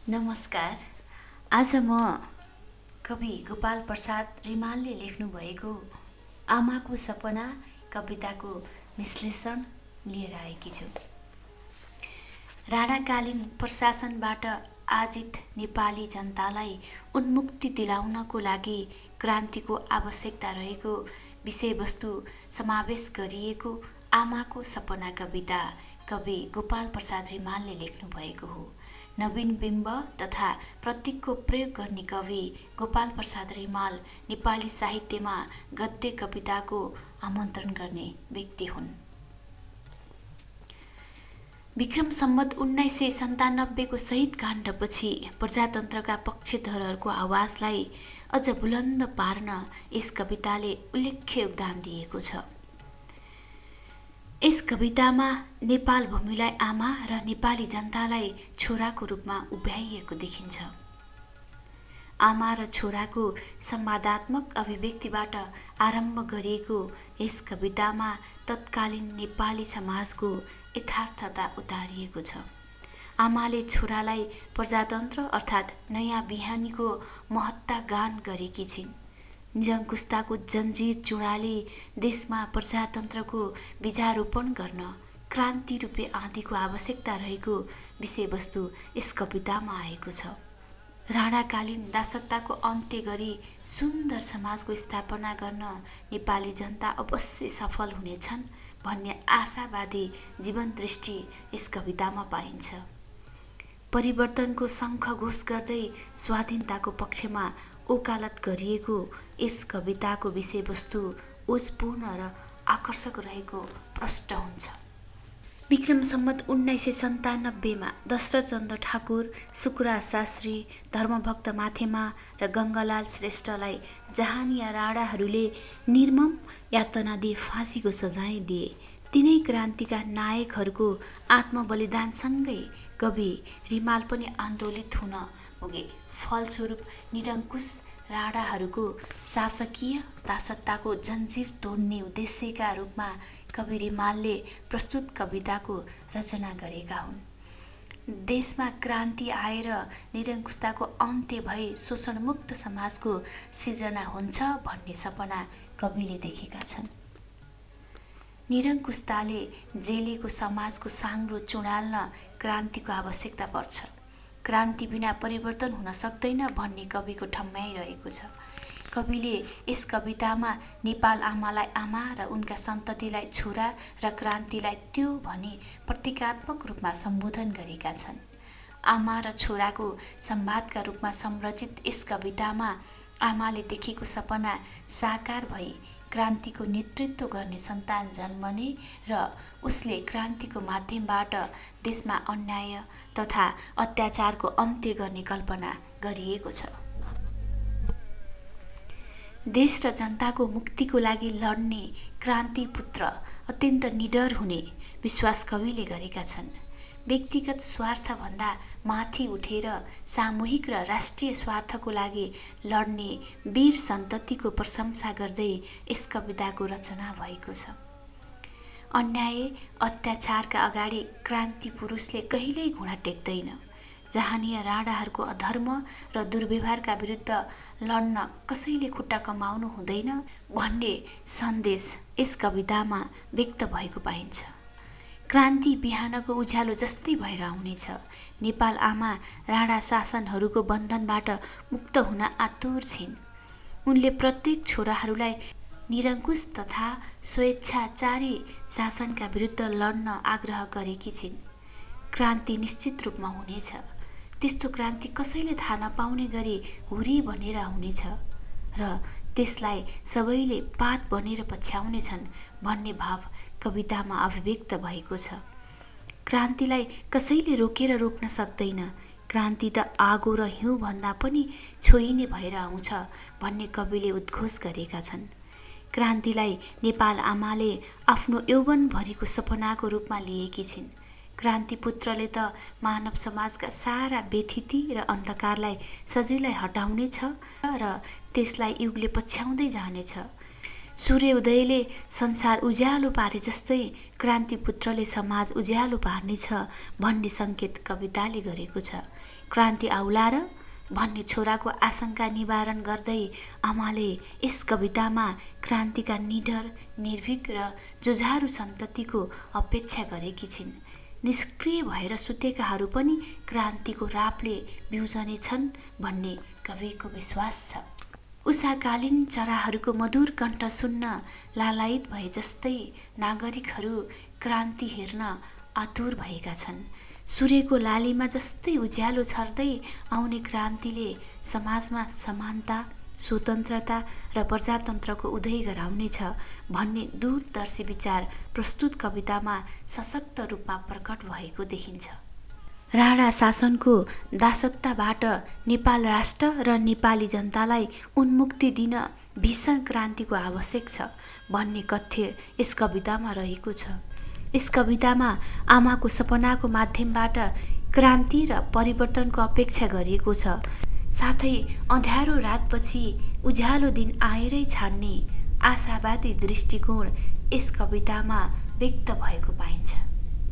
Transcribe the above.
नमस्कार। आज म कवि गोपाल प्रसाद रिमालले लेख्नुभएको आमाको सपना कविताको विश्लेषण लिएर आएकी छु। राणाकालीन प्रशासनबाट आजित नेपाली जनतालाई उन्मुक्ति दिलाउनको लागि क्रान्तिको आवश्यकता रहेको विषयवस्तु समावेश गरिएको आमाको सपना कविता कवि गोपाल प्रसाद रिमालले लेख्नुभएको हो। नवीन बिम्ब तथा प्रतीकको प्रयोग गर्ने कवि गोपाल प्रसाद रिमाल नेपाली साहित्यमा गद्य कविताको आमन्त्रण गर्ने व्यक्ति हुन्। विक्रम सम्वत 1997 को शहीद काण्डपछि प्रजातन्त्रका पक्षधरहरूको आवाजलाई अझ बुलन्द पार्न यस कविताले उल्लेख्य योगदान दिएको छ। यस कवितामा नेपाल भूमिलाई आमा र नेपाली जनतालाई छोराको रूपमा उभ्याइएको देखिन्छ। आमा र छोराको संवादात्मक अभिव्यक्तिबाट आरम्भ गरिएको यस कवितामा तत्कालीन नेपाली समाजको यथार्थता उतारिएको छ। आमाले छोरालाई प्रजातन्त्र अर्थात् नयाँ बिहानीको महत्ता गान गरेकी छिन्। निरङ्कुशताको जन्जिर चुडाले देशमा प्रजातन्त्रको बीजारोपण गर्न क्रान्ति रूपे आँधीको आवश्यकता रहेको विषयवस्तु यस कवितामा आएको छ। राणाकालीन दासत्वको अन्त्य गरी सुन्दर समाजको स्थापना गर्न नेपाली जनता अवश्य सफल हुनेछन् भन्ने आशावादी जीवन दृष्टि यस कवितामा पाइन्छ। परिवर्तनको शङ्खघोष गर्दै स्वाधीनताको पक्षमा ओकालत गरिएको यस कविताको विषयवस्तु ओजपूर्ण र आकर्षक रहेको प्रष्ट हुन्छ। विक्रम सम्वत 1997 मा दशरथचन्द्र ठाकुर, सुकुरा शास्त्री, धर्मभक्त माथेमा र गङ्गालाल श्रेष्ठलाई जहानिया राणाहरूले निर्मम यातना दिए फाँसीको सजाय दिए। तिनै क्रान्तिका नायकहरूको आत्मबलिदानसँगै कवि रिमाल पनि आन्दोलित हुन पुगे। फलस्वरूप निरङ्कुश राणाहरूको शासकीय दासत्वको जन्जिर तोड्ने उद्देश्यका रूपमा कवि रिमालले प्रस्तुत कविताको रचना गरेका हुन्। देशमा क्रान्ति आएर निरङ्कुशताको अन्त्य भई शोषणमुक्त समाजको सिर्जना हुन्छ भन्ने सपना कविले देखेका छन्। निरङ्कुशताले जेलेको समाजको साङ्ग्रो चुडाल्न क्रान्तिको आवश्यकता पर्छ। क्रान्ति बिना परिवर्तन हुन सक्दैन भन्ने कविको ठम्याइरहेको छ। कविले यस कवितामा नेपाल आमालाई आमा र उनका सन्ततिलाई छोरा र क्रान्तिलाई त्यो भनी प्रतीकात्मक रूपमा सम्बोधन गरेका छन्। आमा र छोराको संवादका रूपमा संरचित यस कवितामा आमाले देखेको सपना साकार भई क्रान्तिको नेतृत्व गर्ने सन्तान जन्मने र उसले क्रान्तिको माध्यमबाट देशमा अन्याय तथा अत्याचारको अन्त्य गर्ने कल्पना गरिएको छ। देश र जनताको मुक्तिको लागि लड्ने क्रान्ति पुत्र अत्यन्त निडर हुने विश्वास कविले गरेका छन्। व्यक्तिगत स्वार्थभन्दा माथि उठेर सामूहिक र राष्ट्रिय स्वार्थको लागि लड्ने वीर सन्ततिको प्रशंसा गर्दै यस कविताको रचना भएको छ। अन्याय अत्याचारका अगाडि क्रान्ति पुरुषले कहिल्यै घुँडा टेक्दैन। जहानिया राणाहरूको अधर्म र दुर्व्यवहारका विरुद्ध लड्न कसैले खुट्टा कमाउनु हुँदैन भन्ने सन्देश यस कवितामा व्यक्त भएको पाइन्छ। क्रान्ति बिहानको उज्यालो जस्तै भएर आउनेछ। नेपाल आमा राणा शासनहरूको बन्धनबाट मुक्त हुन आतुर छिन्। उनले प्रत्येक छोराहरूलाई निरङ्कुश तथा स्वेच्छाचारी शासनका विरुद्ध लड्न आग्रह गरेकी छिन्। क्रान्ति निश्चित रूपमा हुनेछ। त्यस्तो क्रान्ति कसैले थाहा नपाउने गरी हुरी बनेर आउनेछ र त्यसलाई सबैले पात बनेर पछ्याउनेछन् भन्ने भाव कवितामा अभिव्यक्त भएको छ। क्रान्तिलाई कसैले रोकेर रोक्न सक्दैन। क्रान्ति त आगो र हिउँ भन्दा पनि छोइने भएर आउँछ भन्ने कविले उद्घोष गरेका छन्। क्रान्तिलाई नेपाल आमाले आफ्नो यौवनभरिको सपनाको रूपमा लिएकी छिन्। क्रान्तिपुत्रले त मानव समाजका सारा व्यथिति र अन्धकारलाई सजिलै हटाउनेछ र त्यसलाई युगले पछ्याउँदै जानेछ। सूर्य उदयले संसार उज्यालो पारे जस्तै क्रान्तिपुत्रले समाज उज्यालो पार्नेछ भन्ने सङ्केत कविताले गरेको छ। क्रान्ति आउला र भन्ने छोराको आशंका निवारण गर्दै आमाले यस कवितामा क्रान्तिका निडर, निर्भीक र जुझारु सन्ततिको अपेक्षा गरेकी छिन्। निष्क्रिय भएर सुतेकाहरू पनि क्रान्तिको रापले बिउजनेछन् भन्ने कविको विश्वास छ। उषाकालीन चराहरूको मधुर कण्ठ सुन्न लालायित भए जस्तै नागरिकहरू क्रान्ति हेर्न आतुर भएका छन्। सूर्यको लालीमा जस्तै उज्यालो छर्दै आउने क्रान्तिले समाजमा समानता, स्वतन्त्रता र प्रजातन्त्रको उदय गराउनेछ भन्ने दूरदर्शी विचार प्रस्तुत कवितामा सशक्त रूपमा प्रकट भएको देखिन्छ। राणा शासनको दासत्वबाट नेपाल राष्ट्र र नेपाली जनतालाई उन्मुक्ति दिन भीषण क्रान्तिको आवश्यक छ भन्ने कथ्य यस कवितामा रहेको छ। यस कवितामा आमाको सपनाको माध्यमबाट क्रान्ति र परिवर्तनको अपेक्षा गरिएको छ। साथै अँध्यारो रातपछि उज्यालो दिन आएरै छाड्ने आशावादी दृष्टिकोण यस कवितामा व्यक्त भएको पाइन्छ।